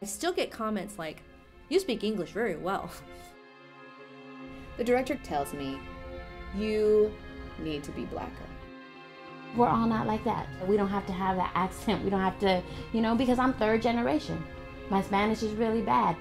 I still get comments like, "You speak English very well." The director tells me, "You need to be blacker." We're all not like that. We don't have to have that accent. We don't have to, because I'm third generation. My Spanish is really bad.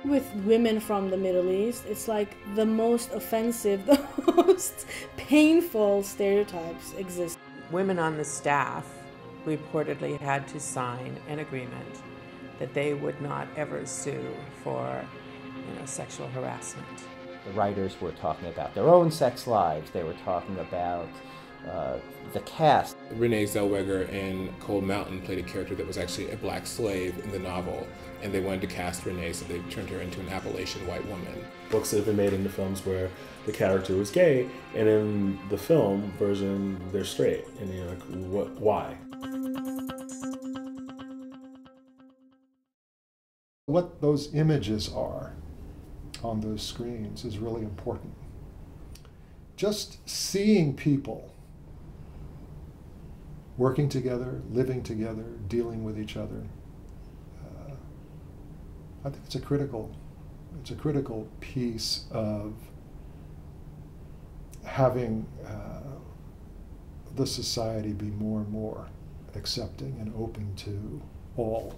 With women from the Middle East, it's like the most offensive, the most painful stereotypes exist. Women on the staff reportedly had to sign an agreement that they would not ever sue for sexual harassment. The writers were talking about their own sex lives. They were talking about the cast. Renee Zellweger in Cold Mountain played a character that was actually a black slave in the novel, and they wanted to cast Renee, so they turned her into an Appalachian white woman. Books that have been made into films where the character was gay, and in the film version, they're straight. And you're like, why? What those images are on those screens is really important. Just seeing people working together, living together, dealing with each other, I think it's a critical piece of having the society be more and more accepting and open to all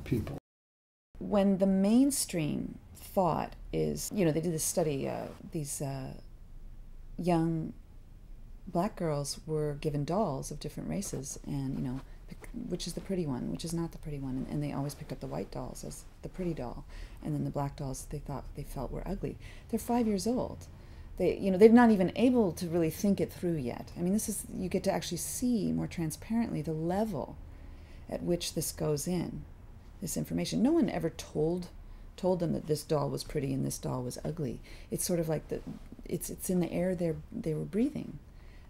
people. When the mainstream thought is, they did this study, these young black girls were given dolls of different races, and which is the pretty one, which is not the pretty one, and they always picked up the white dolls as the pretty doll, and then the black dolls they felt were ugly. They're 5 years old. They're not even able to really think it through yet. I mean, you get to actually see more transparently the level at which this goes in, this information. No one ever told them that this doll was pretty and this doll was ugly. It's sort of like it's in the air they were breathing.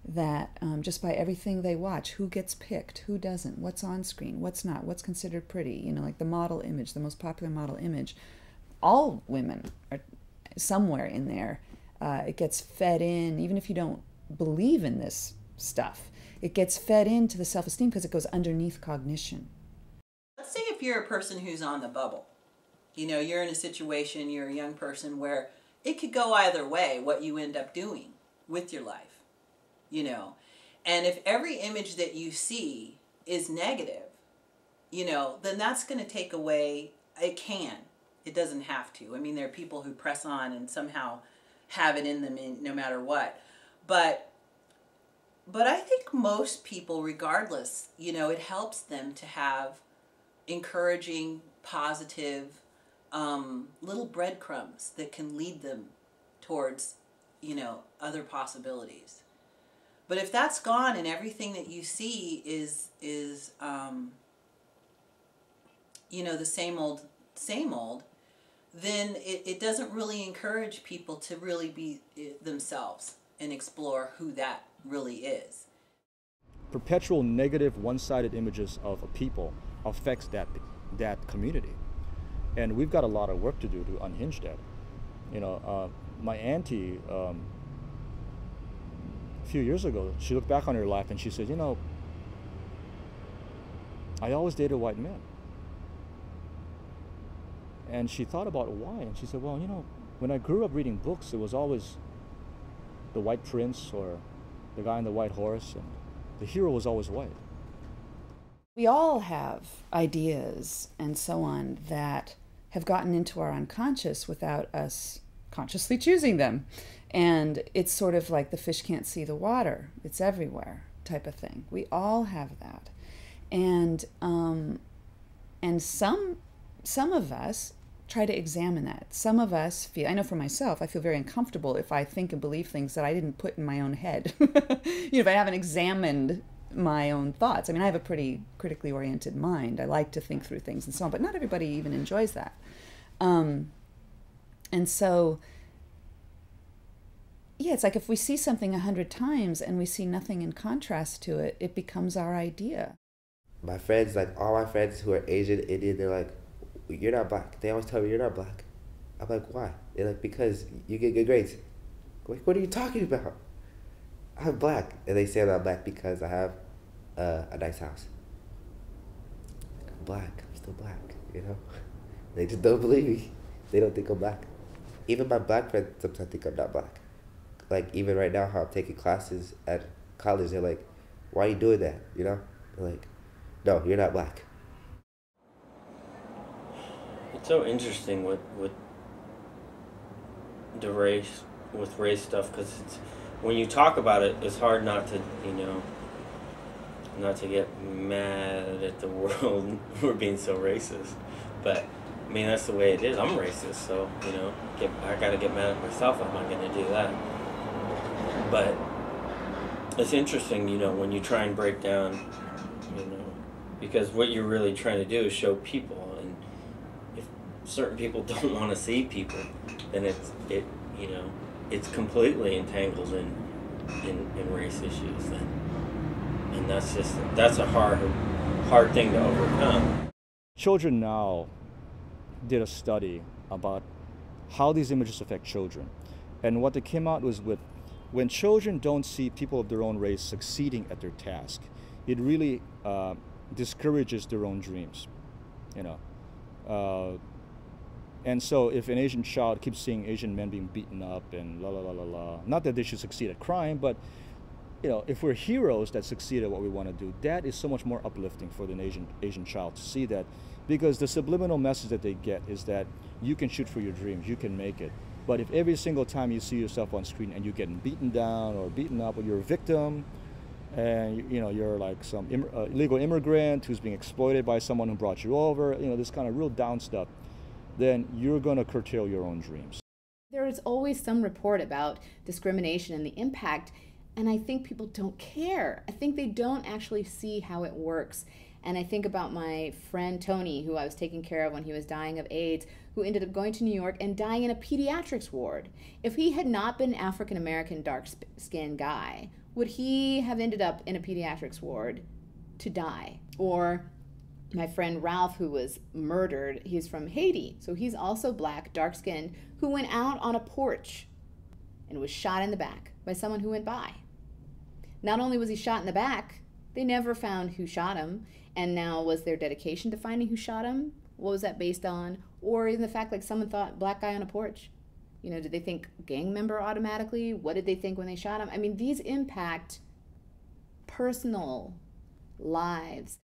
That just by everything they watch, who gets picked, who doesn't, what's on screen, what's not, what's considered pretty, like the model image, the most popular model image, all women are somewhere in there. It gets fed in, even if you don't believe in this stuff, it gets fed into the self-esteem because it goes underneath cognition. Let's say if you're a person who's on the bubble, you're in a situation, you're a young person where it could go either way, what you end up doing with your life. And if every image that you see is negative, then that's going to take away, it doesn't have to. I mean, there are people who press on and somehow have it in them no matter what. But I think most people, regardless, it helps them to have encouraging, positive, little breadcrumbs that can lead them towards, other possibilities. But if that's gone and everything that you see is the same old, then it doesn't really encourage people to really be themselves and explore who that really is. Perpetual negative one-sided images of a people affects that community. And we've got a lot of work to do to unhinge that. My auntie, a few years ago, she looked back on her life and she said, I always dated white men. And she thought about why, and she said, well, when I grew up reading books, it was always the white prince or the guy on the white horse, and the hero was always white. We all have ideas and so on that have gotten into our unconscious without us consciously choosing them. And it's sort of like the fish can't see the water. It's everywhere type of thing. We all have that. And some of us try to examine that. Some of us feel, I know for myself, I feel very uncomfortable if I think and believe things that I didn't put in my own head. If I haven't examined my own thoughts. I mean, I have a pretty critically oriented mind. I like to think through things and so on, but not everybody even enjoys that. And so, yeah, it's like if we see something 100 times and we see nothing in contrast to it, it becomes our idea. My friends, like all my friends who are Asian, Indian, they're like, you're not black. They always tell me you're not black. I'm like, why? They're like, because you get good grades. I'm like, what are you talking about? I'm black. And they say that I'm black because I have a nice house. I'm black. I'm still black, They just don't believe me. They don't think I'm black. Even my black friends sometimes think I'm not black. Like, even right now, how I'm taking classes at college, they're like, why are you doing that, you know? They're like, no, you're not black. It's so interesting with the race stuff, because when you talk about it, it's hard not to, you know, not to get mad at the world for being so racist. But I mean, that's the way it is. I'm racist, so, you know, I gotta get mad at myself. I'm not gonna do that. But it's interesting, you know, when you try and break down, you know, because what you're really trying to do is show people, and if certain people don't want to see people, then you know, it's completely entangled in race issues then. And that's a hard thing to overcome. Children now did a study about how these images affect children. And what they came out was with when children don't see people of their own race succeeding at their task, it really discourages their own dreams, you know. And so if an Asian child keeps seeing Asian men being beaten up and la la la la la, not that they should succeed at crime, but you know, if we're heroes that succeed at what we want to do, that is so much more uplifting for the Asian child to see that, because the subliminal message that they get is that you can shoot for your dreams, you can make it. But if every single time you see yourself on screen and you're getting beaten down or beaten up, or you're a victim, and you know you're like some illegal immigrant who's being exploited by someone who brought you over, you know, this kind of real down stuff, then you're going to curtail your own dreams. There is always some report about discrimination and the impact, and I think people don't care. I think they don't actually see how it works. And I think about my friend Tony, who I was taking care of when he was dying of AIDS, who ended up going to New York and dying in a pediatrics ward. If he had not been an African-American dark-skinned guy, would he have ended up in a pediatrics ward to die? Or my friend Ralph, who was murdered, he's from Haiti, so he's also black, dark-skinned, who went out on a porch and was shot in the back by someone who went by. Not only was he shot in the back, they never found who shot him. And now, was there dedication to finding who shot him? What was that based on? Or even the fact, like, someone thought black guy on a porch. You know, did they think gang member automatically? What did they think when they shot him? I mean, these impact personal lives.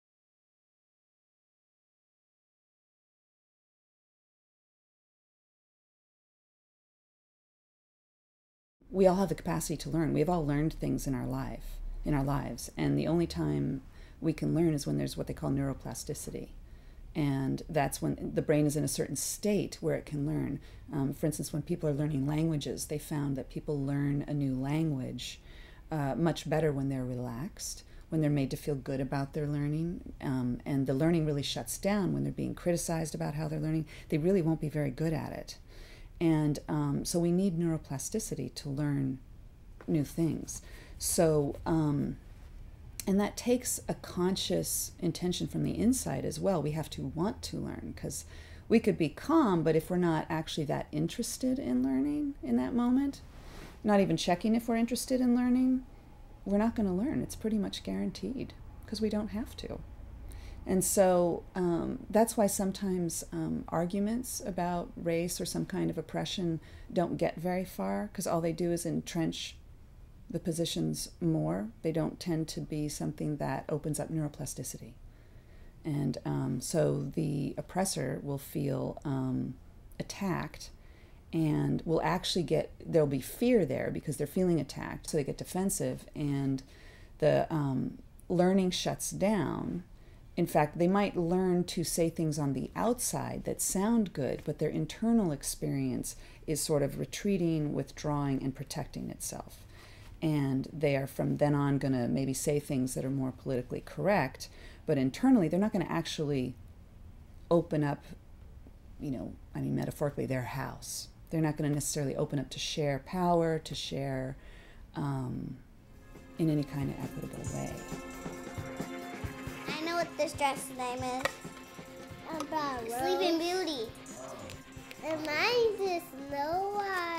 We all have the capacity to learn. We've all learned things in our lives, and the only time we can learn is when there's what they call neuroplasticity, and that's when the brain is in a certain state where it can learn. For instance, when people are learning languages, they found that people learn a new language much better when they're relaxed, when they're made to feel good about their learning, and the learning really shuts down when they're being criticized about how they're learning. They really won't be very good at it. And so we need neuroplasticity to learn new things. So, and that takes a conscious intention from the inside as well. We have to want to learn, because we could be calm, but if we're not actually that interested in learning in that moment, not even checking if we're interested in learning, we're not going to learn. It's pretty much guaranteed, because we don't have to. And so that's why sometimes arguments about race or some kind of oppression don't get very far, because all they do is entrench the positions more. They don't tend to be something that opens up neuroplasticity. And so the oppressor will feel attacked, and will actually there'll be fear there because they're feeling attacked, so they get defensive, and the learning shuts down. In fact, they might learn to say things on the outside that sound good, but their internal experience is sort of retreating, withdrawing, and protecting itself. And they are from then on going to maybe say things that are more politically correct, but internally they're not going to actually open up, you know, I mean, metaphorically, their house. They're not going to necessarily open up to share power, to share in any kind of equitable way. I know what this dress name is. Sleeping Beauty. And mine is Snow White.